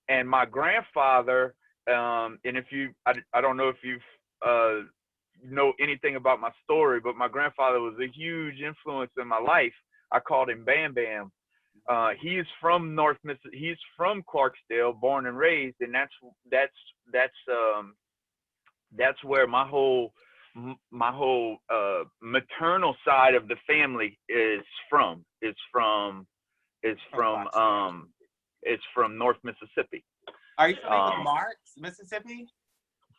And my grandfather, and if you, I don't know if you've know anything about my story, but my grandfather was a huge influence in my life. I called him Bam Bam. He's from North Mississippi. He's from Clarksdale, born and raised, and that's um, that's where my whole maternal side of the family is from. Is From from Clarksdale. it's from North Mississippi. Are you familiar with Um, Marks, Mississippi?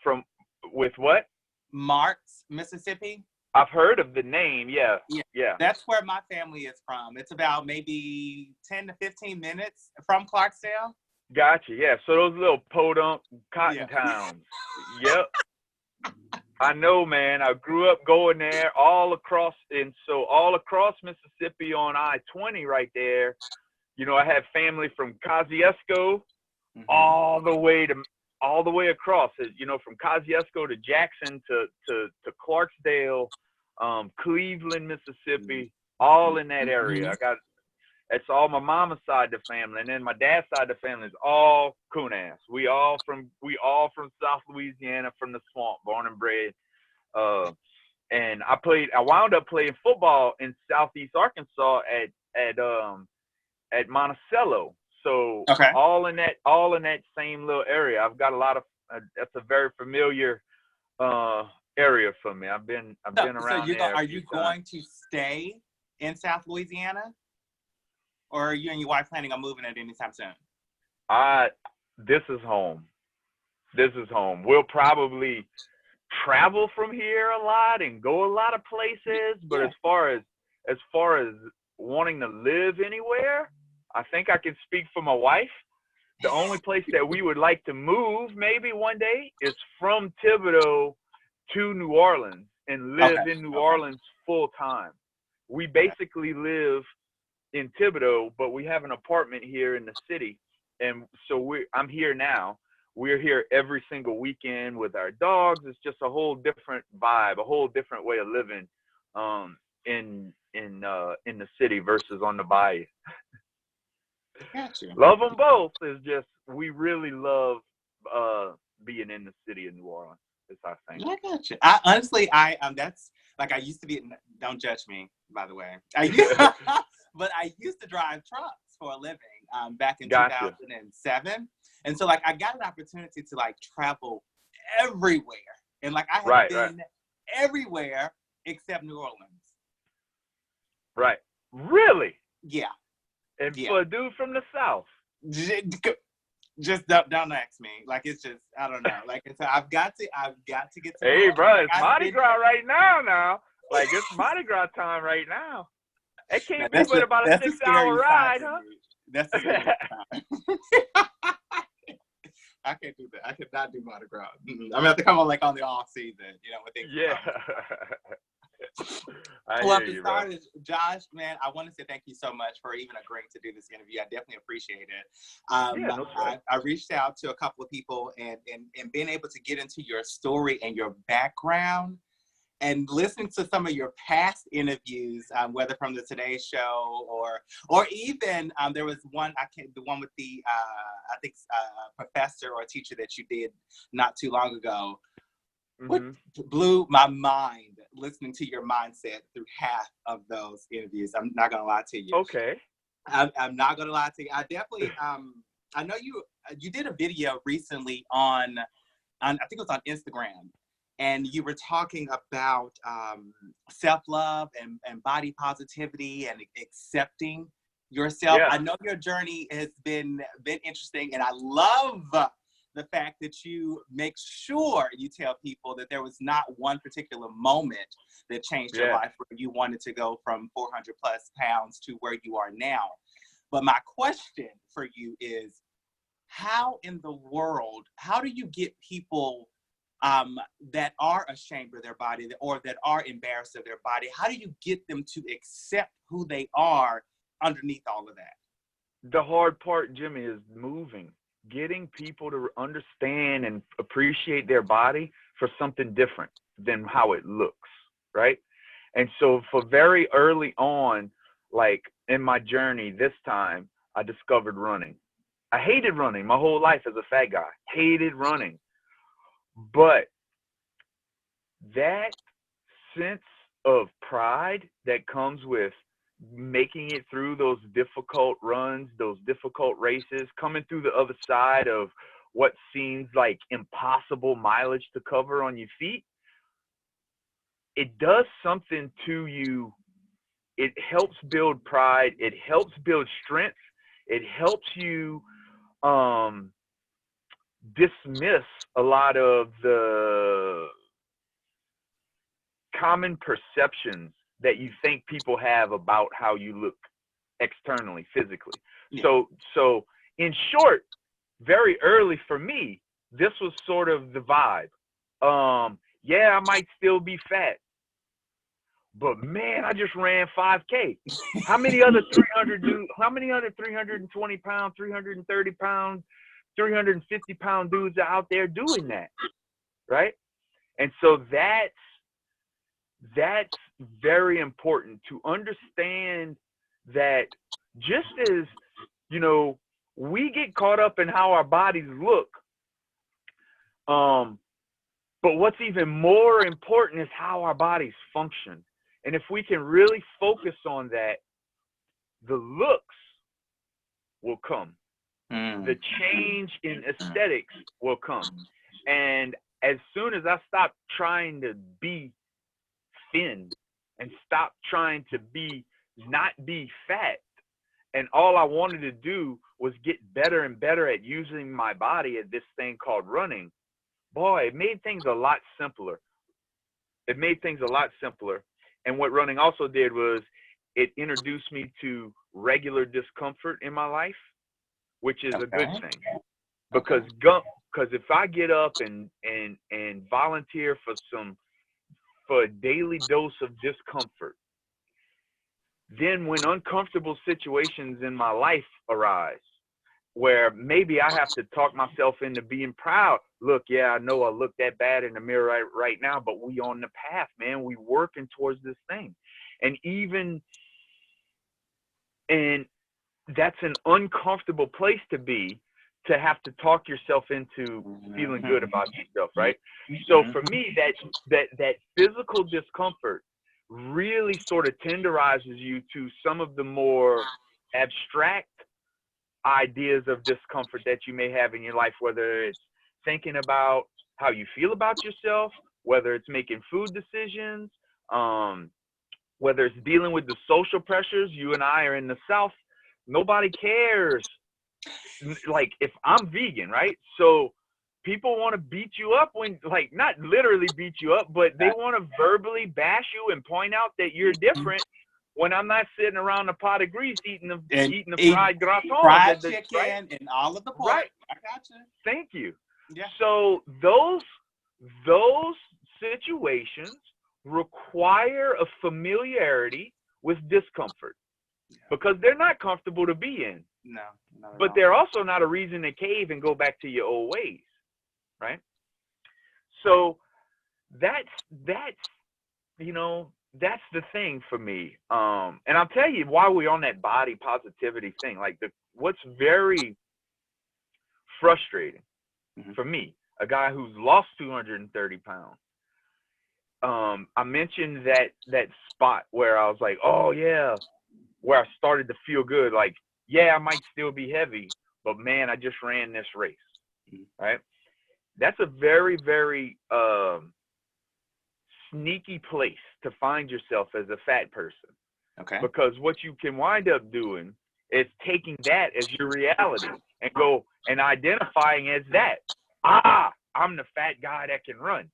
from with what? Marks, Mississippi? I've heard of the name. Yeah, Yeah. yeah. That's where my family is from. It's about maybe 10 to 15 minutes from Clarksdale. Gotcha. Yeah. So those little podunk Yeah. cotton towns. Yep. I know, man. I grew up going there all across Mississippi on I-20 right there. You know, I had family from Kosciuszko Hmm. all the way to all the way across. You know, from Kosciuszko to Jackson to Clarksdale, Cleveland, Mississippi, all in that area. I got It's all my mama's side of the family, and then my dad's side of the family is all Kunas. We all from South Louisiana, from the swamp, born and bred. Uh, and I wound up playing football in Southeast Arkansas at Monticello. So Okay. all in that same little area. I've got a lot of that's a very familiar uh area for me. I've been So around there a are few you times. going to stay in South Louisiana, or are you and your wife planning on moving at any time soon? I This is home. This is home. We'll probably travel from here a lot and go a lot of places, but Yeah. as far as wanting to live anywhere, I think I can speak for my wife. The only place that we would like to move maybe one day is from Thibodeau to New Orleans and Okay. live in New Okay. Orleans full time. We Okay. basically live in Thibodeau, but we have an apartment here in the city, and so I'm here now. We're here every single weekend with our dogs. It's just a whole different vibe, a whole different way of living, um, in the city versus on the bayou. Got you. Love them both. Is just we really love uh, being in the city of New Orleans. It's our thing. I got you. I honestly, that's like I used to be. Don't judge me, by the way. But I used to drive trucks for a living back in Gotcha. 2007, and so like I got an opportunity to like travel everywhere, and like I have Right, right, been everywhere except New Orleans. right. Really? Yeah, And yeah. for a dude from the South. J- Just don't ask me. Like it's just I don't know. Like so I've got to get to New Hey, Orleans. bro, Like it's I've Mardi been Gras right now. Now, like it's Mardi Gras time right now. It now, can't be but about a that's the 6 hour scary side ride, to huh? me. That's the scary side. I can't do that. I cannot do Mardi Gras. I'm gonna have to come on like on the off season, when things are Yeah. calming. I Well, hear for you, bro. starters, Josh, man, I want to say thank you so much for even agreeing to do this interview. I definitely appreciate it. Yeah, no sweat. I reached out to a couple of people and being able to get into your story and your background and listening to some of your past interviews, whether from the Today Show or even there was the one with the I think professor or teacher that you did not too long ago. What Hmm. blew my mind listening to your mindset through half of those interviews. I'm not gonna lie to you. Okay. I'm not gonna lie to you. I definitely I know you did a video recently on I think it was on Instagram, and you were talking about self-love and body positivity and accepting yourself. Yeah. I know your journey has been interesting, and I love the fact that you make sure you tell people that there was not one particular moment that changed your Yeah. life where you wanted to go from 400 plus pounds to where you are now. But my question for you is, how in the world, how do you get people that are ashamed of their body or that are embarrassed of their body, how do you get them to accept who they are underneath all of that? The hard part, Jimmy, is moving, getting people to understand and appreciate their body for something different than how it looks, right? And so, for very early on, like in my journey this time, I discovered running. I hated running my whole life as a fat guy. Hated running. But that sense of pride that comes with making it through those difficult runs, those difficult races, coming through the other side of what seems like impossible mileage to cover on your feet, it does something to you. It helps build pride. It helps build strength. It helps you dismiss a lot of the common perceptions that you think people have about how you look externally, physically. Yeah. So in short, very early for me, this was sort of the vibe. Yeah, I might still be fat, but man, I just ran 5K. How many other 320 pound, 330 pound, 350 pound dudes are out there doing that, right? And so that's very important to understand, that just as, you know, we get caught up in how our bodies look, but what's even more important is how our bodies function. And if we can really focus on that, the looks will come. The change in aesthetics will come. And as soon as I stop trying to be thin and stop trying to not be fat, and all I wanted to do was get better and better at using my body at this thing called running, boy, it made things a lot simpler. It made things a lot simpler. And what running also did was it introduced me to regular discomfort in my life, which is a good thing. Because if I get up and volunteer for a daily dose of discomfort, then when uncomfortable situations in my life arise, where maybe I have to talk myself into being proud. Look, yeah, I know I look that bad in the mirror right now, but we on the path, man. We working towards this thing. And that's an uncomfortable place to be, to have to talk yourself into feeling good about yourself, right? So for me, that physical discomfort really sort of tenderizes you to some of the more abstract ideas of discomfort that you may have in your life, whether it's thinking about how you feel about yourself, whether it's making food decisions, whether it's dealing with the social pressures. You and I are in the South. Nobody cares. Like, if I'm vegan, right? So people want to beat you up when, like, not literally beat you up, but they want to verbally bash you and point out that you're different, when I'm not sitting around a pot of grease eating the fried gratin, fried chicken, right? And all of the pork. Right. I got you. Thank you. Yeah. So those situations require a familiarity with discomfort, because they're not comfortable to be in. No. But they're also not a reason to cave and go back to your old ways, right? So that's the thing for me. And I'll tell you why we're on that body positivity thing. Like, what's very frustrating for me, a guy who's lost 230 pounds. I mentioned that spot where I was like, oh yeah, where I started to feel good. Like, yeah, I might still be heavy, but man, I just ran this race, right? That's a very, very sneaky place to find yourself as a fat person. Okay. Because what you can wind up doing is taking that as your reality and identifying as that. I'm the fat guy that can run.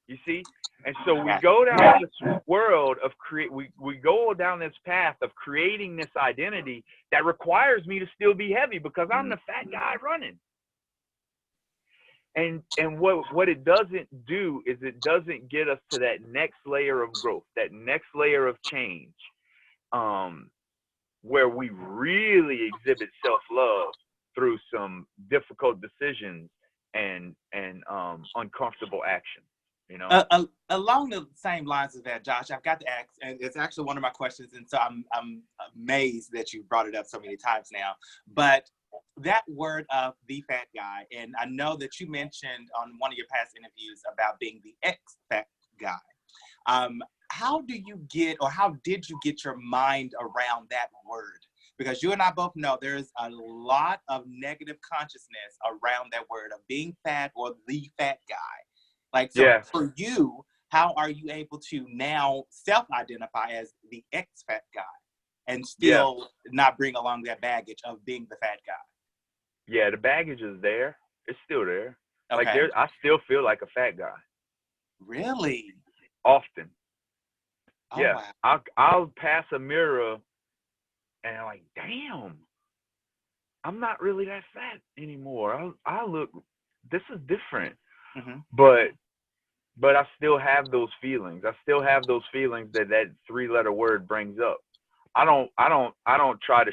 You see? And so we go down this world of we go down this path of creating this identity that requires me to still be heavy, because I'm the fat guy running. And what it doesn't do is it doesn't get us to that next layer of growth, that next layer of change, where we really exhibit self-love through some difficult decisions and uncomfortable action. you know? Along the same lines of that, Josh, I've got to ask, and it's actually one of my questions, and so I'm amazed that you brought it up so many times now. But that word of the fat guy, and I know that you mentioned on one of your past interviews about being the ex-fat guy. How do you get, or how did you get your mind around that word? Because you and I both know there's a lot of negative consciousness around that word of being fat or the fat guy. Like, so Yeah. for you, how are you able to now self-identify as the ex-fat guy and still not bring along that baggage of being the fat guy? Yeah, the baggage is there. It's still there. Okay. Like, I still feel like a fat guy. Really? Often. Oh, Yeah. wow. I'll pass a mirror and I'm like, damn, I'm not really that fat anymore. I look, this is different. Mm-hmm. But I still have those feelings. I still have those feelings that 3-letter word brings up. I don't try to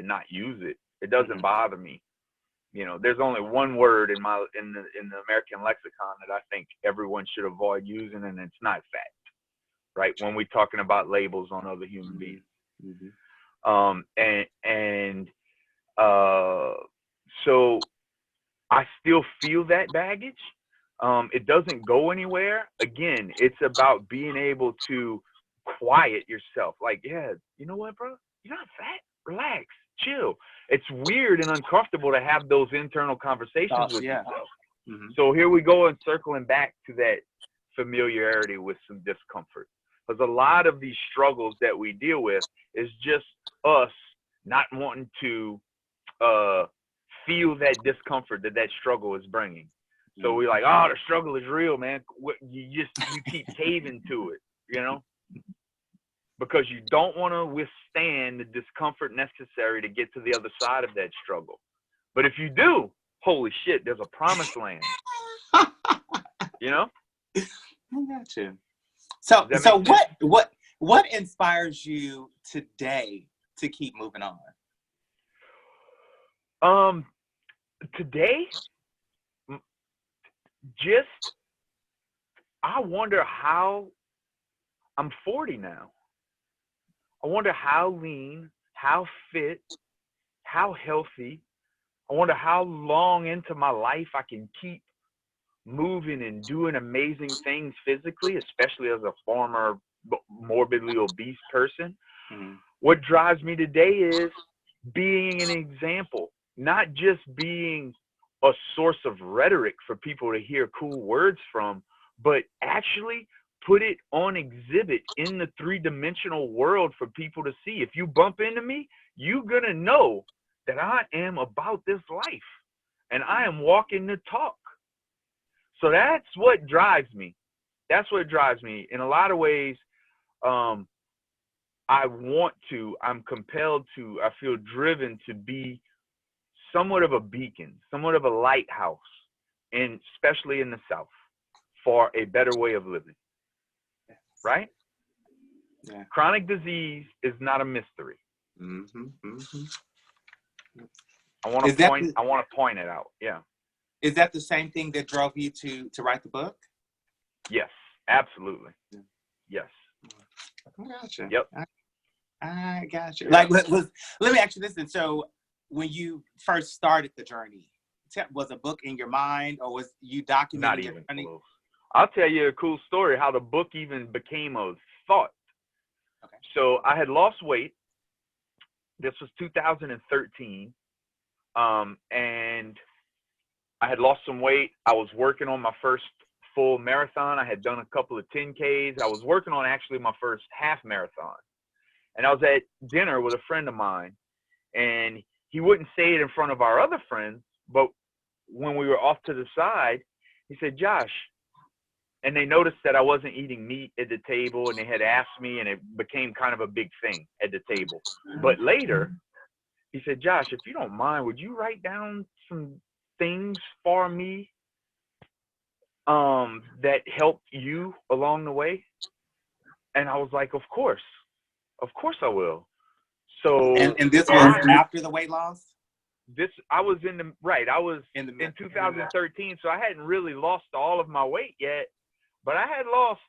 not use it. It doesn't bother me. You know, there's only one word in the American lexicon that I think everyone should avoid using, and it's not fat. Right? When we're talking about labels on other human beings. So I still feel that baggage. It doesn't go anywhere. Again, it's about being able to quiet yourself. Like, yeah, you know what, bro? You're not fat. Relax, chill. It's weird and uncomfortable to have those internal conversations with yourself. So here we go, and circling back to that familiarity with some discomfort. Because a lot of these struggles that we deal with is just us not wanting to feel that discomfort that struggle is bringing. So we're like, oh, the struggle is real, man. You keep caving to it, you know, because you don't want to withstand the discomfort necessary to get to the other side of that struggle. But if you do, holy shit, there's a promised land, you know? I got you. So what inspires you today to keep moving on? Today, I wonder how, I'm 40 now. I wonder how lean, how fit, how healthy. I wonder how long into my life I can keep moving and doing amazing things physically, especially as a former morbidly obese person. What drives me today is being an example, not just being a source of rhetoric for people to hear cool words from, but actually put it on exhibit in the 3-dimensional world for people to see. If you bump into me, you're going to know that I am about this life and I am walking the talk. So that's what drives me. That's what drives me. In a lot of ways, I'm compelled to, I feel driven to be somewhat of a beacon, somewhat of a lighthouse, and especially in the South, for a better way of living. Right? Yeah. Chronic disease is not a mystery. I want to point it out. Yeah. Is that the same thing that drove you to write the book? Yes, absolutely. Yes. I gotcha. Yep. I gotcha. Yeah. Like, let me ask you this. And so, when you first started the journey, was a book in your mind, or was you documenting Not your even journey? close. I'll tell you a cool story how the book even became a thought. Okay. So I had lost weight. This was 2013. And I had lost some weight. I was working on my first full marathon. I had done a couple of 10Ks. I was working on actually my first half marathon. And I was at dinner with a friend of mine, and he wouldn't say it in front of our other friends, but when we were off to the side, he said, Josh, and they noticed that I wasn't eating meat at the table, and they had asked me, and it became kind of a big thing at the table. But later, he said, Josh, if you don't mind, would you write down some things for me that helped you along the way? And I was like, of course I will. So and this was after the weight loss? I was in 2013, so I hadn't really lost all of my weight yet. but I had lost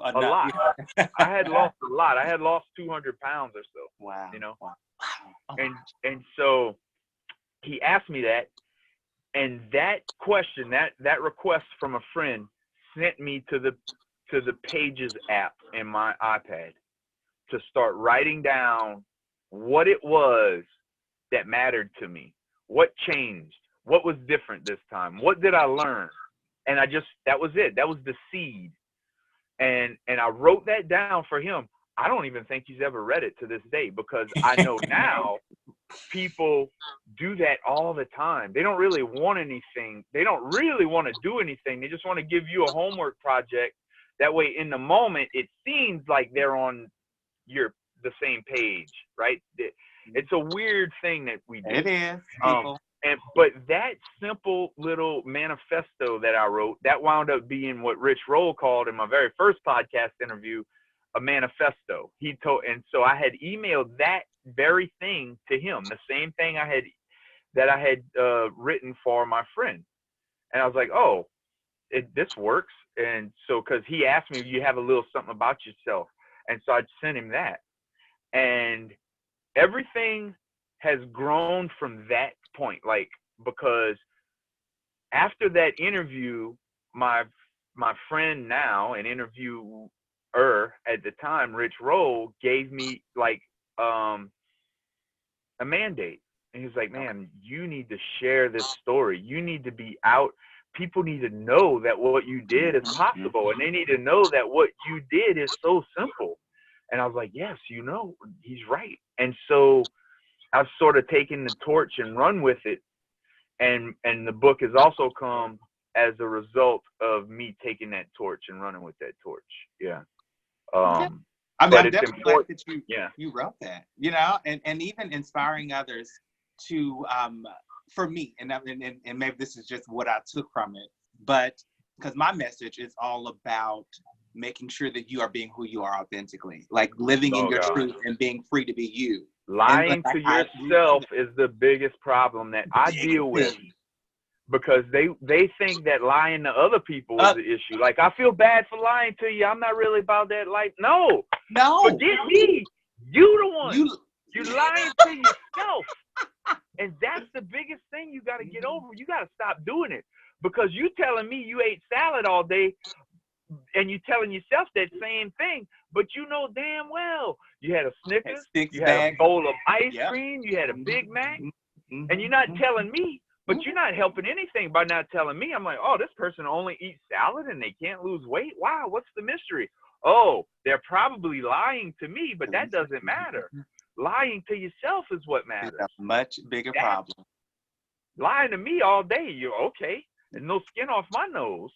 a Enough. lot. I had lost a lot. I had lost 200 pounds or so. Wow. You know, Wow. Oh, and so he asked me that, and that question, that request from a friend sent me to the Pages app in my iPad to start writing down what it was that mattered to me, what changed, what was different this time, what did I learn, and that was it. That was the seed, and I wrote that down for him. I don't even think he's ever read it to this day, because I know now people do that all the time. They don't really want anything. They don't really want to do anything. They just want to give you a homework project. That way, in the moment, it seems like they're on the same page, right? It's a weird thing that we do. It is. People. But that simple little manifesto that I wrote, that wound up being what Rich Roll called in my very first podcast interview a manifesto. And so I had emailed that very thing to him, the same thing I had written for my friend. And I was like, oh, this works. And so, because he asked me, you have a little something about yourself. And so I'd sent him that. And everything has grown from that point. Like, because after that interview, my friend now, an interviewer at the time, Rich Roll, gave me like a mandate. And he's like, man, you need to share this story. You need to be out. People need to know that what you did is possible, and they need to know that what you did is so simple. And I was like, yes, he's right. And so I've sort of taken the torch and run with it. And the book has also come as a result of me taking that torch and running with that torch. Yeah. I'm definitely glad that you wrote that, and even inspiring others to, for me, and maybe this is just what I took from it, but because my message is all about making sure that you are being who you are authentically, like living in your truth and being free to be you. Lying to yourself is the biggest problem that I deal with, because they think that lying to other people is the issue. Like, I feel bad for lying to you. I'm not really about that life. No. Forget me. You the one. You lying to yourself. And that's the biggest thing you got to get over. You got to stop doing it, because you telling me you ate salad all day, and you telling yourself that same thing, but you know damn well you had a Snickers, you had a bowl of ice cream, you had a Big Mac, and you're not telling me, but you're not helping anything by not telling me. I'm like, oh, this person only eats salad and they can't lose weight? Wow, what's the mystery? Oh, they're probably lying to me, but that doesn't matter. Lying to yourself is what matters. It's a much bigger problem. Lying to me all day, you're okay, and no skin off my nose.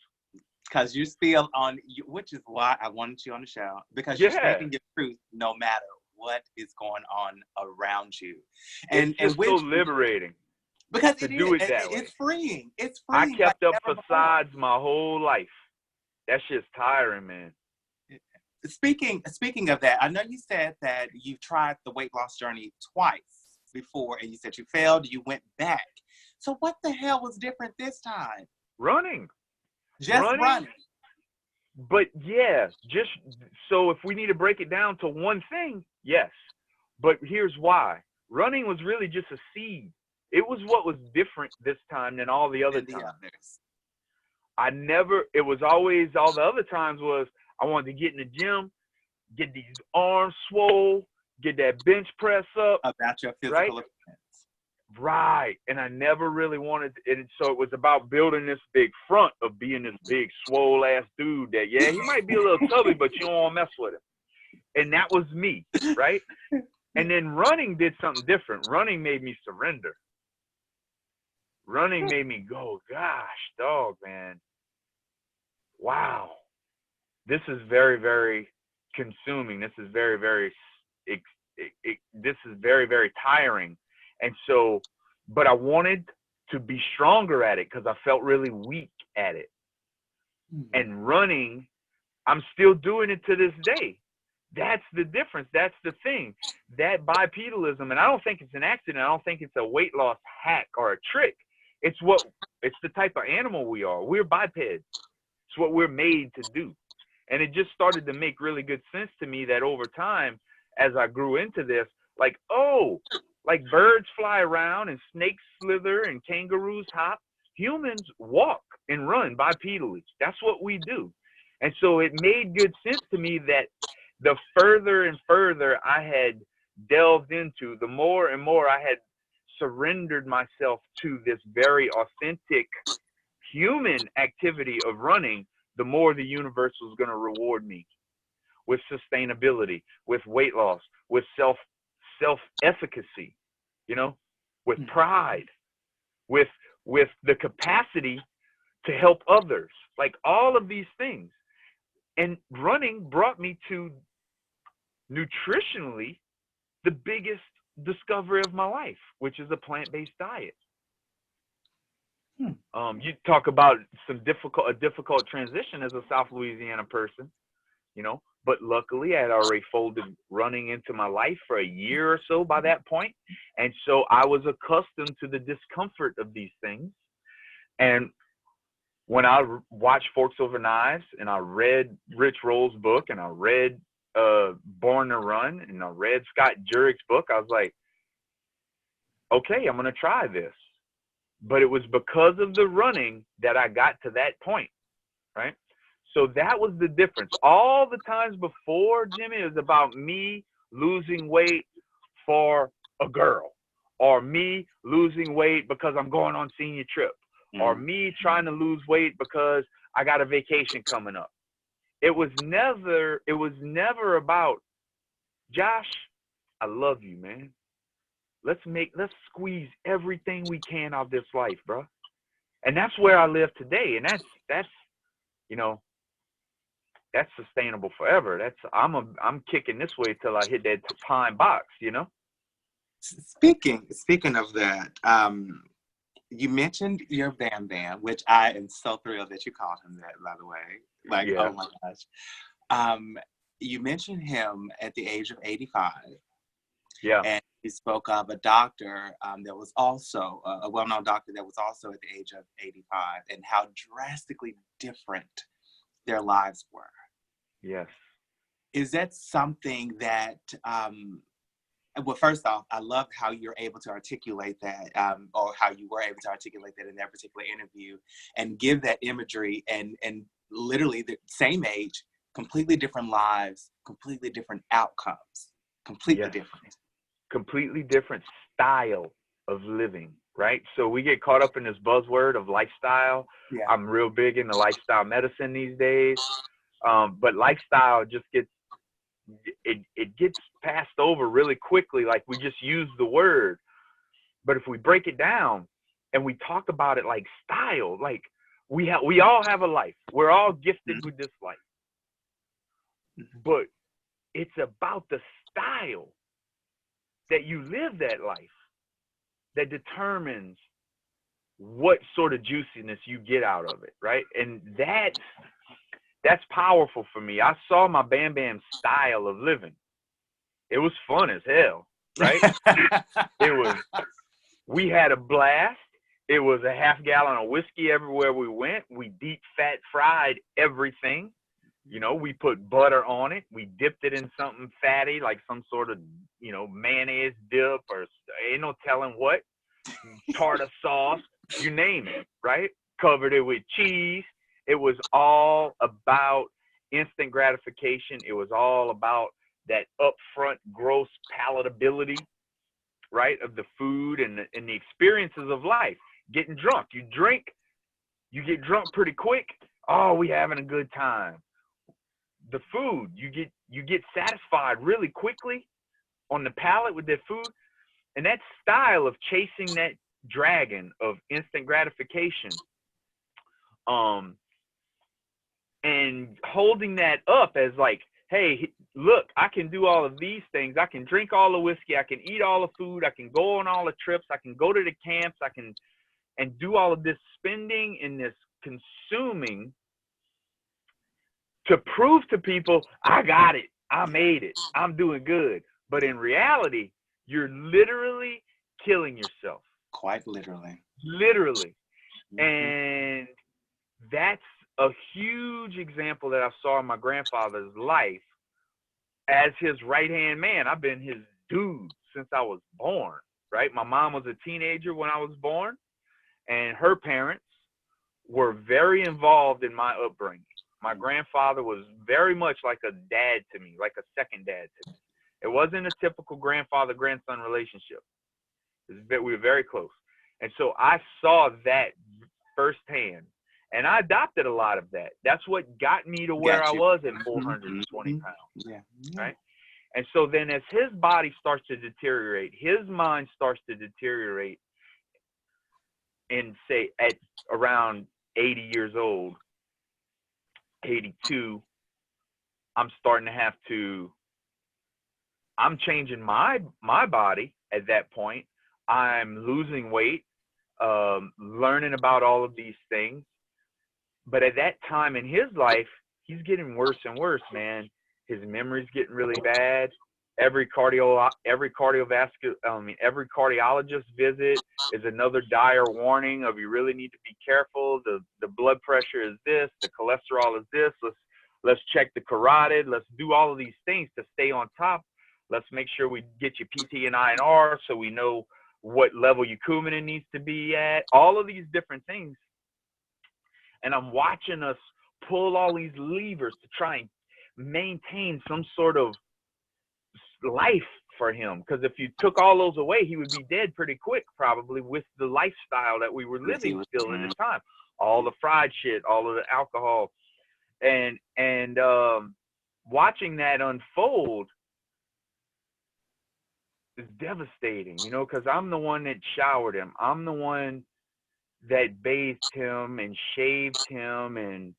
Because you still on, which is why I wanted you on the show, because you're speaking your truth no matter what is going on around you. And it's so liberating. Because to do it that way. It's freeing. It's freeing. I kept up facades my whole life. That shit's tiring, man. Speaking of that, I know you said that you tried the weight loss journey twice before, and you said you failed, you went back. So what the hell was different this time? Running. Just running. But yeah, just so if we need to break it down to one thing, yes. But here's why. Running was really just a seed. It was what was different this time than all the other times. It was always, all the other times was, I wanted to get in the gym, get these arms swole, get that bench press up. About your physical appearance. Right. And I never really wanted it. So it was about building this big front of being this big swole ass dude that, yeah, he might be a little chubby, but you don't want to mess with him. And that was me. Right. And then running did something different. Running made me surrender. Running made me go, gosh, dog, man. Wow. This is very, very consuming. This is very, very, this is very, very tiring. And so, but I wanted to be stronger at it because I felt really weak at it. And running, I'm still doing it to this day. That's the difference. That's the thing. That bipedalism, and I don't think it's an accident. I don't think it's a weight loss hack or a trick. It's the type of animal we are. We're bipeds. It's what we're made to do. And it just started to make really good sense to me that over time, as I grew into this, like, oh, like birds fly around and snakes slither and kangaroos hop. Humans walk and run bipedally. That's what we do. And so it made good sense to me that the further and further I had delved into, the more and more I had surrendered myself to this very authentic human activity of running, the more the universe was going to reward me with sustainability, with weight loss, with self-efficacy, you know, with pride, with the capacity to help others, like all of these things. And running brought me to nutritionally the biggest discovery of my life, which is a plant-based diet. You talk about a difficult transition as a South Louisiana person, you know, but luckily I had already folded running into my life for a year or so by that point. And so I was accustomed to the discomfort of these things. And when I watched Forks Over Knives and I read Rich Roll's book and I read Born to Run and I read Scott Jurick's book, I was like, okay, I'm going to try this. But it was because of the running that I got to that point, right? So that was the difference. All the times before, Jimmy, it was about me losing weight for a girl, or me losing weight because I'm going on senior trip, or me trying to lose weight because I got a vacation coming up. It was never about, Josh, I love you, man. Let's squeeze everything we can out of this life, bro. And that's where I live today. And that's, you know, that's sustainable forever. I'm kicking this way till I hit that pine box, you know? Speaking of that, you mentioned your Bam Bam, which I am so thrilled that you called him that, by the way. Like, yeah. Oh my gosh. You mentioned him at the age of 85. Yeah. And he spoke of a doctor that was also a well-known doctor that was also at the age of 85, and how drastically different their lives were. Yes. Is that something that, well, first off, I love how you're able to articulate that, or how you were able to articulate that in that particular interview and give that imagery, and literally the same age, completely different lives, completely different outcomes, completely different. Completely different style of living, right? So we get caught up in this buzzword of lifestyle. Yeah. I'm real big into lifestyle medicine these days. But lifestyle just gets passed over really quickly. Like, we just use the word. But if we break it down and we talk about it like style, like we all have a life. We're all gifted with this life. But it's about the style that you live that life that determines what sort of juiciness you get out of it, right? And that's powerful for me. I saw my Bam Bam style of living. It was fun as hell, right? We had a blast. It was a half gallon of whiskey everywhere we went. We deep fat fried everything. You know, we put butter on it. We dipped it in something fatty, like some sort of, you know, mayonnaise dip, or ain't no telling what, tartar sauce, you name it, right? Covered it with cheese. It was all about instant gratification. It was all about that upfront gross palatability, right, of the food and the experiences of life. Getting drunk. You drink, you get drunk pretty quick. Oh, we having a good time. The food, you get satisfied really quickly on the palate with that food. And that style of chasing that dragon of instant gratification, and holding that up as like, hey, look, I can do all of these things. I can drink all the whiskey. I can eat all the food. I can go on all the trips. I can go to the camps. I can, and do all of this spending and this consuming to prove to people, I got it. I made it. I'm doing good. But in reality, you're literally killing yourself. Quite literally. Literally. And that's a huge example that I saw in my grandfather's life as his right-hand man. I've been his dude since I was born, right? My mom was a teenager when I was born, and her parents were very involved in my upbringing. My grandfather was very much like a dad to me, like a second dad to me. It wasn't a typical grandfather-grandson relationship. We were very close. And so I saw that firsthand. And I adopted a lot of that. That's what got me to where I was at 420 pounds. Yeah. Right? And so then as his body starts to deteriorate, his mind starts to deteriorate, and say at around 80 years old, 82, I'm changing my body at that point. I'm losing weight, learning about all of these things. But at that time in his life, he's getting worse and worse, man. His memory's getting really bad. Every cardiologist visit is another dire warning of, you really need to be careful. The blood pressure is this, the cholesterol is this. Let's check the carotid. Let's do all of these things to stay on top. Let's make sure we get you PT and INR so we know what level your coumadin needs to be at. All of these different things. And I'm watching us pull all these levers to try and maintain some sort of life for him. Because if you took all those away, he would be dead pretty quick, probably, with the lifestyle that we were living still at the time. All the fried shit, all of the alcohol. And watching that unfold is devastating, you know, because I'm the one that showered him. I'm the one that bathed him and shaved him and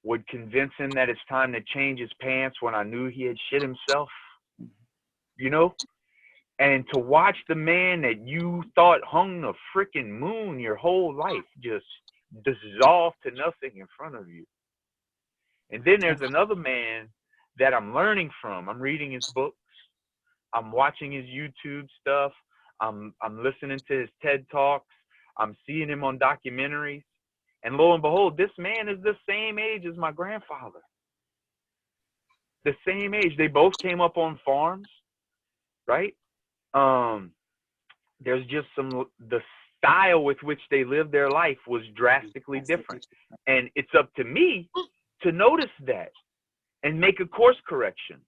would convince him that it's time to change his pants when I knew he had shit himself, you know? And to watch the man that you thought hung the freaking moon your whole life just dissolve to nothing in front of you. And then there's another man that I'm learning from. I'm reading his books. I'm watching his YouTube stuff. I'm listening to his TED Talks. I'm seeing him on documentaries. And lo and behold, this man is the same age as my grandfather. The same age. They both came up on farms, right? There's just the style with which they lived their life was drastically different. And it's up to me to notice that and make a course correction,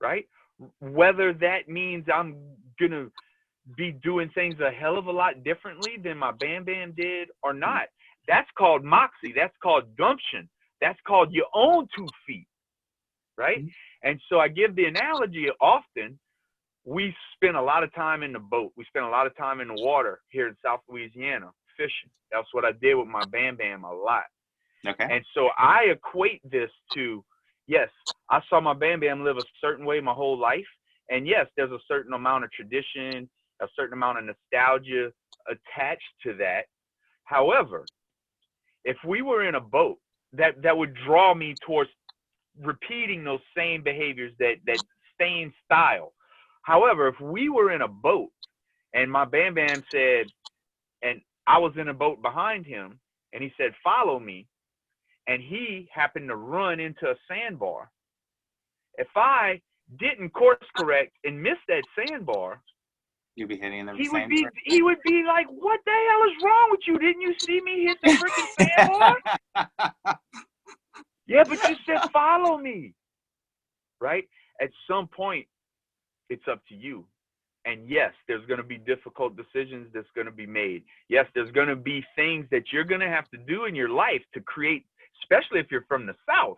right? Whether that means I'm going to be doing things a hell of a lot differently than my Bam Bam did or not. That's called moxie. That's called gumption. That's called your own 2 feet, right? And so I give the analogy often. We spend a lot of time in the boat. We spend a lot of time in the water here in South Louisiana fishing. That's what I did with my Bam Bam a lot. Okay. And so I equate this to, yes, I saw my Bam Bam live a certain way my whole life. And yes, there's a certain amount of tradition, a certain amount of nostalgia attached to that. However, if we were in a boat, that would draw me towards repeating those same behaviors, that same style. However, if we were in a boat and my Bam Bam said, and I was in a boat behind him, and he said, follow me, and he happened to run into a sandbar, if I didn't course correct and miss that sandbar, you'd be hitting them. He would be like, what the hell is wrong with you? Didn't you see me hit the freaking sandbar? Yeah, but you said follow me, right? At some point, it's up to you. And yes, there's going to be difficult decisions that's going to be made. Yes, there's going to be things that you're going to have to do in your life to create, especially if you're from the South,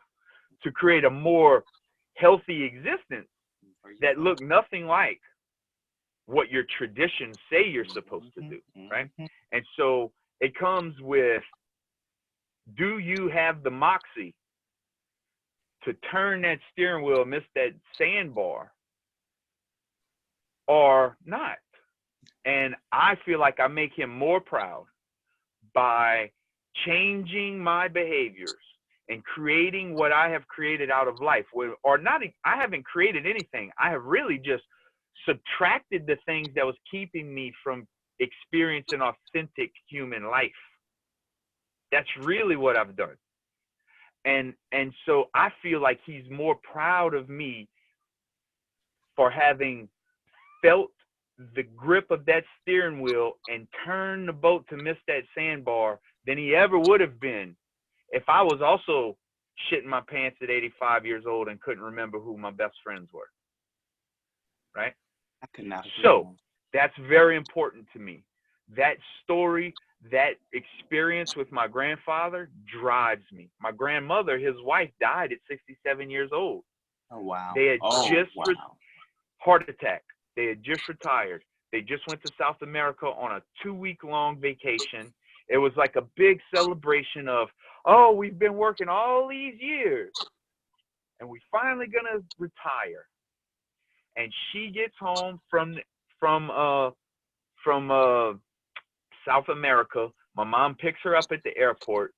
to create a more healthy existence that look nothing like what your traditions say you're supposed to do, right? And so it comes with, do you have the moxie to turn that steering wheel, miss that sandbar, or not? And I feel like I make him more proud by changing my behaviors and creating what I have created out of life. Or not, I haven't created anything. I have really just subtracted the things that was keeping me from experiencing authentic human life. That's really what I've done. And so I feel like he's more proud of me for having felt the grip of that steering wheel and turned the boat to miss that sandbar than he ever would have been if I was also shitting my pants at 85 years old and couldn't remember who my best friends were. Right? I could not agree So more. that's very important to me. That story, that experience with my grandfather drives me. My grandmother, his wife, died at 67 years old. Oh, wow. They had just wow. heart attack. They had just retired. They just went to South America on a 2-week-long vacation. It was like a big celebration of, oh, we've been working all these years, and we're finally gonna retire. And she gets home from South America. My mom picks her up at the airport,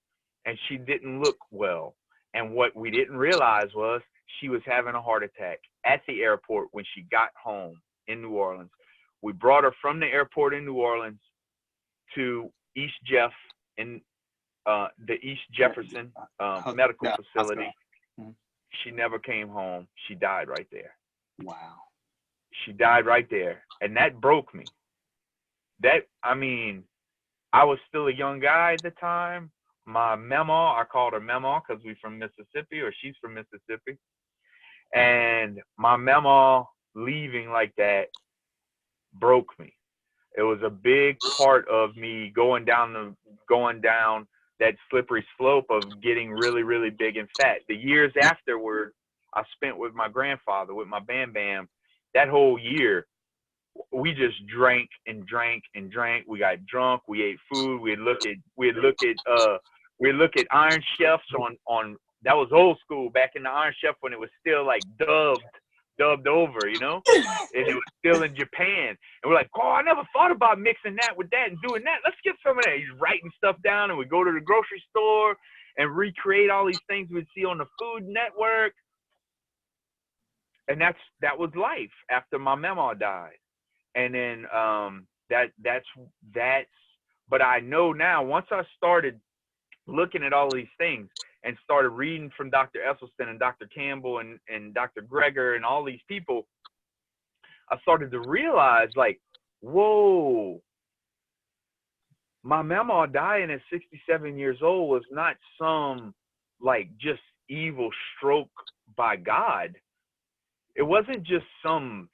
and she didn't look well. And what we didn't realize was she was having a heart attack at the airport when she got home in New Orleans. We brought her from the airport in New Orleans to East Jeff in the East Jefferson medical facility. She never came home. She died right there. Wow. She died right there. And that broke me. I mean, I was still a young guy at the time. My Mama, I called her Mama because we're from Mississippi, or she's from Mississippi. And my Mama leaving like that broke me. It was a big part of me going down that slippery slope of getting really, really big and fat. The years afterward, I spent with my grandfather, with my Bam Bam. That whole year, we just drank and drank and drank. We got drunk. We ate food. We'd look at Iron Chefs on that was old school back in the Iron Chef when it was still like dubbed over, you know, and it was still in Japan. And we're like, oh, I never thought about mixing that with that and doing that. Let's get some of that. He's writing stuff down, and we go to the grocery store and recreate all these things we'd see on the Food Network. And that was life after my mama died. And then that's but I know now, once I started looking at all these things and started reading from Dr. Esselstyn and Dr. Campbell and Dr. Greger and all these people, I started to realize, like, whoa, my mama dying at 67 years old was not some, like, just evil stroke by God. It wasn't just some,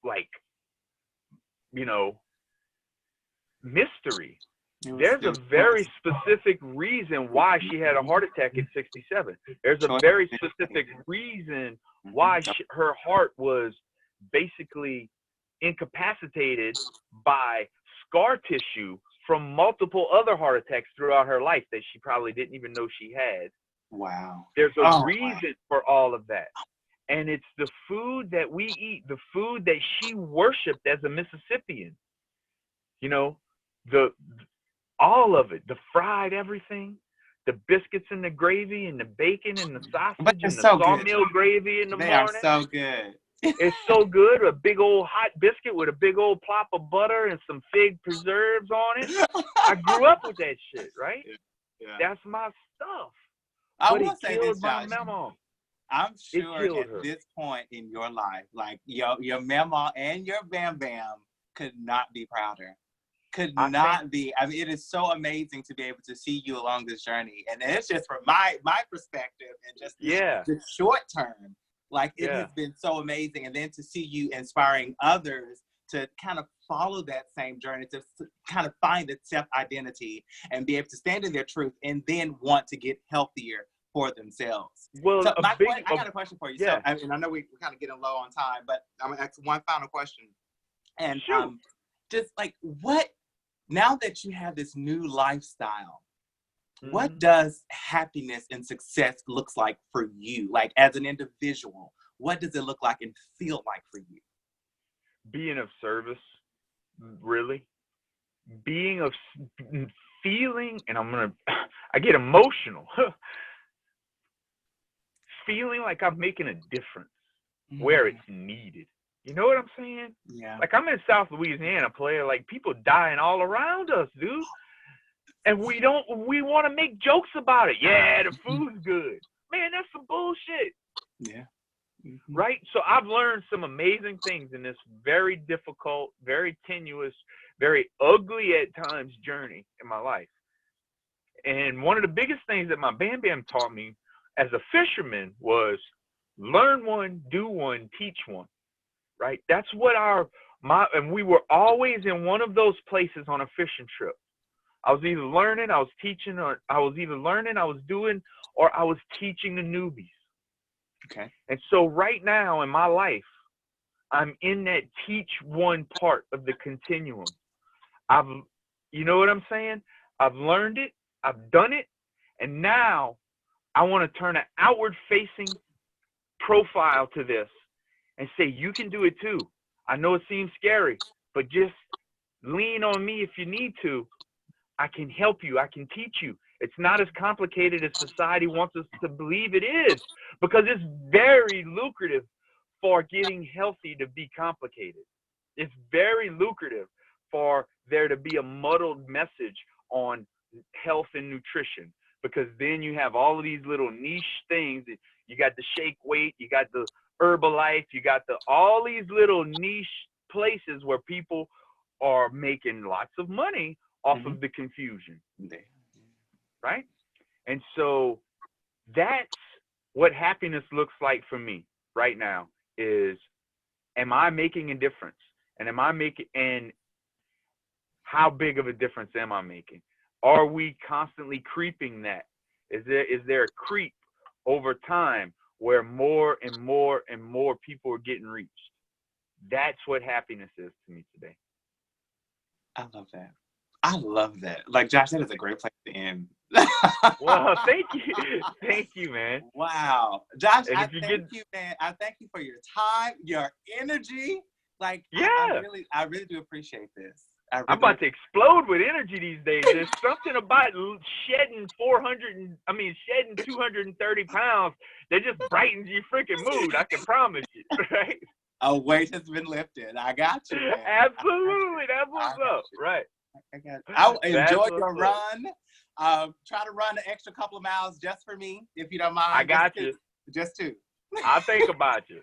like, you know, mystery. There's a very specific reason why she had a heart attack at 67. There's a very specific reason why her heart was basically incapacitated by scar tissue from multiple other heart attacks throughout her life that she probably didn't even know she had. Wow. There's a reason for all of that. And it's the food that we eat, the food that she worshipped as a Mississippian. You know, all of it, the fried everything, the biscuits and the gravy and the bacon and the sausage and the sawmill gravy in the morning. They are so good. It's so good. A big old hot biscuit with a big old plop of butter and some fig preserves on it. I grew up with that shit, right? Yeah. That's my stuff. I But will it say killed this, my Josh. mama. I'm sure at her. this point in your life, like your mama and your Bam Bam could not be prouder. I mean, it is so amazing to be able to see you along this journey. And it's just from my perspective and just the short term, like it has been so amazing. And then to see you inspiring others to kind of follow that same journey, to kind of find a self-identity and be able to stand in their truth and then want to get healthier for themselves. Well, so I got a question for you. Yeah. So, and I know we're kind of getting low on time, but I'm going to ask one final question. And just like now that you have this new lifestyle, what does happiness and success looks like for you? Like as an individual, what does it look like and feel like for you? Being of service, really. Feeling, and I get emotional. Feeling like I'm making a difference where it's needed. You know what I'm saying? Yeah. Like I'm in South Louisiana, player. Like people dying all around us, dude. And we want to make jokes about it. Yeah, the food's good. Man, that's some bullshit. Yeah. Mm-hmm. Right? So I've learned some amazing things in this very difficult, very tenuous, very ugly at times journey in my life. And one of the biggest things that my Bam Bam taught me as a fisherman was learn one, do one, teach one. Right? That's what and we were always in one of those places on a fishing trip. I was either learning, I was teaching, or I was doing, or I was teaching the newbies. Okay. And so right now in my life, I'm in that teach one part of the continuum. You know what I'm saying? I've learned it, I've done it, and now I want to turn an outward facing profile to this and say, you can do it too. I know it seems scary, but just lean on me if you need to. I can help you. I can teach you. It's not as complicated as society wants us to believe it is, because it's very lucrative for getting healthy to be complicated. It's very lucrative for there to be a muddled message on health and nutrition, because then you have all of these little niche things. You got the shake weight, you got the Herbalife, you got all these little niche places where people are making lots of money off Mm-hmm. of the confusion, right? And so that's what happiness looks like for me right now is, am I making a difference? And how big of a difference am I making? Are we constantly creeping that? Is there a creep over time where more and more and more people are getting reached? That's what happiness is to me today. I love that. I love that. Like, Josh, that is a great place to end. Well, thank you. Thank you, man. Wow. Josh, And I if you thank you, man. I thank you for your time, your energy. Like, Yeah. I really do appreciate this. I'm about to explode with energy these days. There's something about shedding 230 pounds that just brightens your freaking mood. I can promise you, right? A weight has been lifted. I got you, man. Absolutely. That's what's up, right? I got you. I'll enjoy your run. Try to run an extra couple of miles just for me, if you don't mind. I got you. Just two. I'll think about you.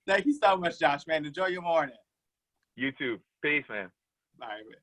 Thank you so much, Josh, man. Enjoy your morning. You too. Peace, man. All right, man.